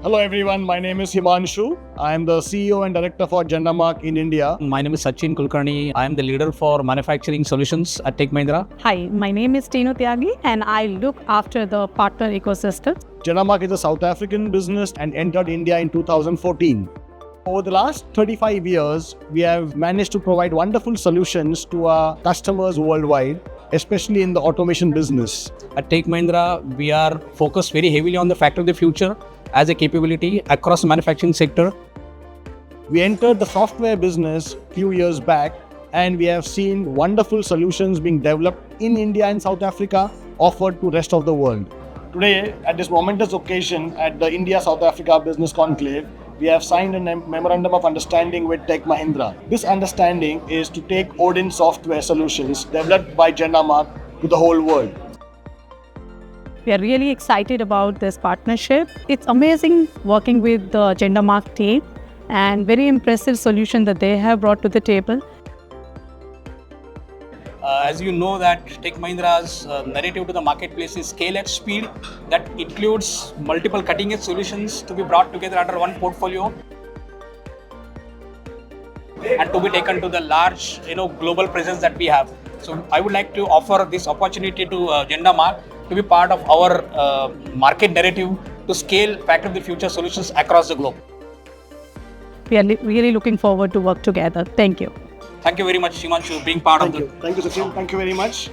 Hello everyone, my name is Himanshu. I am the CEO and Director for Jendamark in India. My name is Sachin Kulkarni. I am the leader for manufacturing solutions at Tech Mahindra. Hi, my name is Tino Tyagi and I look after the partner ecosystem. Jendamark is a South African business and entered India in 2014. Over the last 35 years, we have managed to provide wonderful solutions to our customers worldwide, especially in the automation business. At Tech Mahindra, we are focused very heavily on the factory of the future as a capability across the manufacturing sector. We entered the software business a few years back and we have seen wonderful solutions being developed in India and South Africa offered to rest of the world. Today, at this momentous occasion at the India-South Africa Business Conclave, we have signed a Memorandum of Understanding with Tech Mahindra. This understanding is to take ODIN software solutions developed by Jendamark to the whole world. We are really excited about this partnership. It's amazing working with the Jendamark team and very impressive solution that they have brought to the table. As you know that Tech Mahindra's narrative to the marketplace is scale at speed. That includes multiple cutting edge solutions to be brought together under one portfolio and to be taken to the large global presence that we have. So I would like to offer this opportunity to Jendamark to be part of our market narrative to scale factory of the future solutions across the globe. We are really looking forward to work together. Thank you. Thank you very much, Himanshu, being part of Thank you, Sachin. Thank you very much.